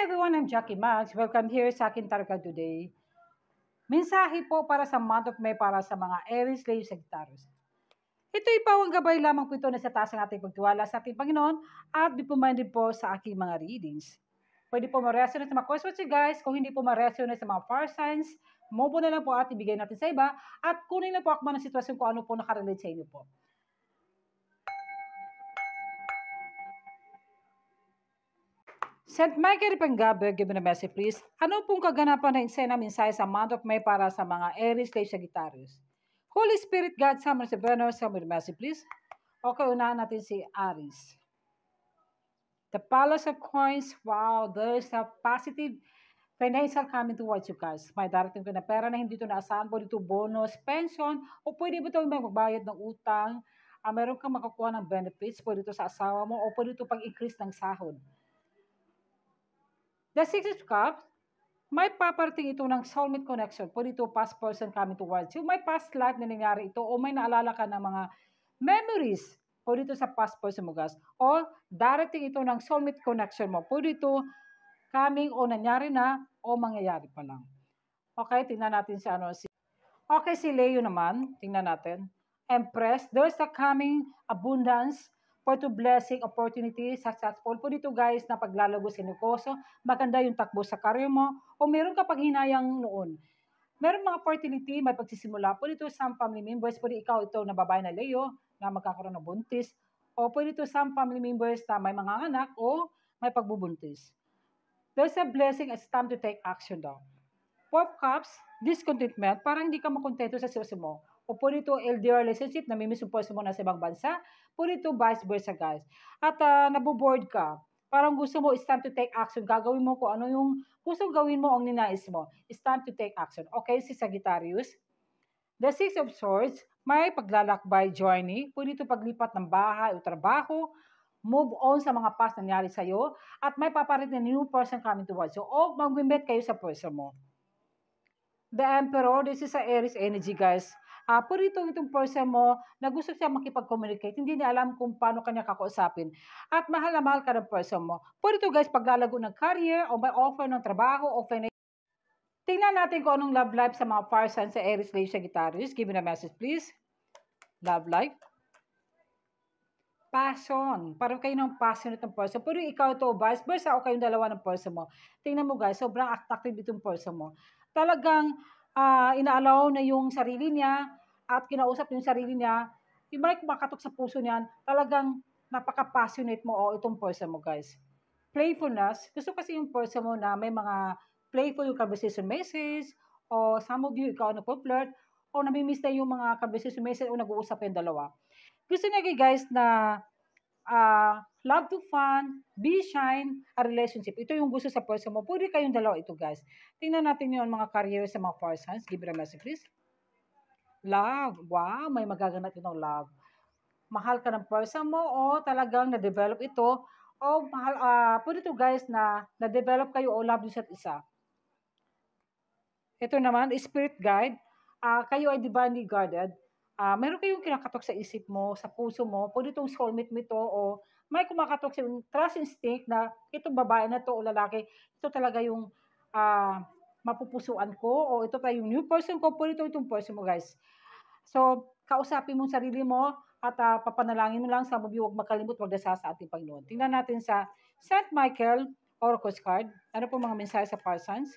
everyone, I'm Jackie Max. Welcome here sa akin Targa today. Mensahe po para sa month of May para sa mga Aries, Leo, Sagittarius. Ito'y pawang gabay lamang po ito na sa taas ng ating pagtiwala sa ating Panginoon at be minded po sa aking mga readings. Pwede po ma-resonate sa mga questions guys. Kung hindi po ma-resonate sa mga fire signs, move na lang po at ibigay natin sa iba at kunin na po akma ng sitwasyon kung ano po nakarelate sa inyo po. St. Michael Panggabe, give me a message please. Ano pong kaganapan na insena mensahe sa month of May para sa mga Aries, Leo, Sagittarius? Holy Spirit, God, Summer, Venus, give me a message please. Okay, unahan natin si Aries. The Palace of Coins, wow, there's a positive financial coming towards you guys. May darating ko na pera na hindi ito naasahan po dito, bonus, pension, o pwede ba ito magbayad ng utang, meron kang makakuha ng benefits, pwede ito sa asawa mo, o pwede ito pag-increase ng sahod. The Six of Cups, may paparating ito ng soulmate connection. Pwede ito past person coming towards you. May past life na nangyari ito o may naalala ka ng mga memories. Pwede ito sa past person mo guys. O darating ito ng soulmate connection mo. Pwede ito coming o nangyari na o mangyayari pa lang. Okay, tingnan natin si Okay, si Leo naman. Tingnan natin. Empress, there's a coming abundance for to blessing, opportunity, successful. Po dito guys na paglalago sa negosyo, maganda yung takbo sa career mo, o meron ka paghinayang noon. Meron mga opportunity, may pagsisimula. Po dito some family members, pwede ikaw ito na babae na Leo, na magkakaroon ng buntis, o pwede ito some family members na may mga anak, o may pagbubuntis. There's a blessing, it's time to take action daw. Four of Cups, discontentment, parang hindi ka makontento sa sitwasyon mo. O po dito, LDR relationship, namimiss yung person mo na sa ibang bansa. Po dito, vice versa, guys. At naboboard ka. Parang gusto mo, it's time to take action. Gagawin mo kung ano yung gusto gawin mo ang ninais mo. It's time to take action. Okay, si Sagittarius. The Six of Swords, may paglalakbay journey. Po dito, paglipat ng bahay o trabaho. Move on sa mga past nangyari sa'yo. At may paparit na new person coming towards you. O mag-meet kayo sa person mo. The Emperor, this is a Aries energy, guys. Po rito itong person mo na gusto siya makipag-communicate, hindi niya alam kung paano kanya kakausapin. At mahal na mahal ka ng person mo. Po rito guys, paglalago ng career o may offer ng trabaho o financial. Tingnan natin kung anong love life sa mga fire signs sa Aries, Leo, Sagittarius. Give me a message please. Love life. Passion. Parang kayo ng passionate ng person. Pero ikaw ito, vice versa o kayong dalawa ng person mo. Tingnan mo guys, sobrang attractive itong person mo. Talagang inaalaw na yung sarili niya at kinausap yung sarili niya, yung may kumakatok sa puso niyan, talagang napaka-passionate mo o itong person mo guys. Playfulness, gusto kasi yung person mo na may mga playful yung conversation message o some of you, ikaw nagpo-flirt o namimiss na yung mga conversation message o nag-uusap yung dalawa. Gusto niya guys na love to fun, be shine, a relationship. Ito yung gusto sa person mo. Pwede kayong dalawa ito guys. Tingnan natin yung mga career sa mga fire signs. Give me a message please. Love. Wow, may magaganap itong love. Mahal ka ng person mo o talagang na-develop ito o mahal, pwede ito guys na na-develop kayo o love isa't isa. Ito naman, spirit guide. Kayo ay divinely guarded. Meron kayong kinakatok sa isip mo, sa puso mo, pwede itong soulmate mo ito o may kumakatok sa trust instinct na itong babae na to o lalaki, ito talaga yung mapupusuan ko o ito pa yung new person ko, pwede itong person mo guys. So, kausapin mo sarili mo at papanalangin mo lang sa mabi, huwag makalimot, huwag dasa sa ating Panginoon. Tingnan natin sa St. Michael Oracle card. Ano po mga mensahe sa fire signs?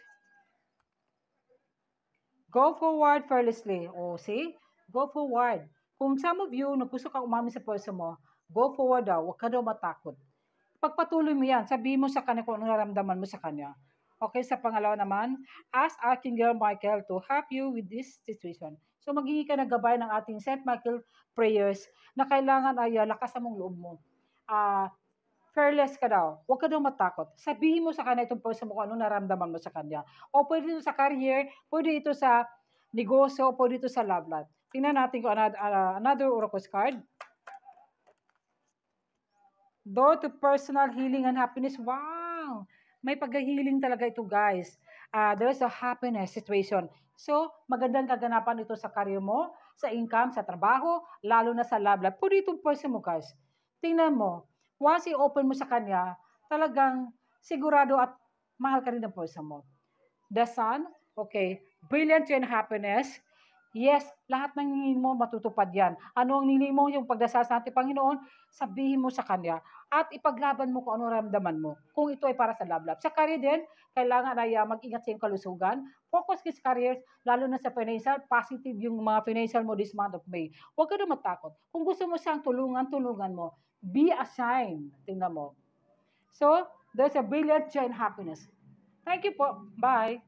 Go forward fearlessly. O, see? Go forward. Kung some of you, gusto kang umamin sa person mo, go forward daw. Huwag ka daw matakot. Pagpatuloy mo yan. Sabihin mo sa kanya kung ano naramdaman mo sa kanya. Okay, sa pangalawa naman, ask Archangel Michael to help you with this situation. So, magiging ka na gabay ng ating St. Michael prayers na kailangan ay lakasan mong loob mo. Fearless ka daw. Huwag ka daw matakot. Sabihin mo sa kanya itong person mo kung anong naramdaman mo sa kanya. O pwede ito sa career, pwede ito sa negosyo, pwede ito sa love life. Tingnan natin kung another oracle card. Door to personal healing and happiness. Wow! May pag-healing talaga ito, guys. There's a happiness situation. So, magandang kaganapan ito sa career mo, sa income, sa trabaho, lalo na sa love life. Pwede itong person mo, guys. Tingnan mo. Once i-open mo sa kanya, talagang sigurado at mahal ka rin ng person mo. The Sun, okay, brilliant and happiness. Yes, lahat ng hinihingi mo matutupad yan. Ano ang hinihingi mo, yung pagdasal sa ating Panginoon, sabihin mo sa Kanya at ipaglaban mo kung ano ramdaman mo. Kung ito ay para sa love. Sa career din, kailangan ay mag-ingat sa iyong kalusugan. Focus ka sa career, lalo na sa financial, positive yung mga financial mo this month of May. Huwag ka na matakot. Kung gusto mo siyang tulungan, tulungan mo. Be a sign. Tingnan mo. So, there's a brilliant joy and happiness. Thank you po. Bye.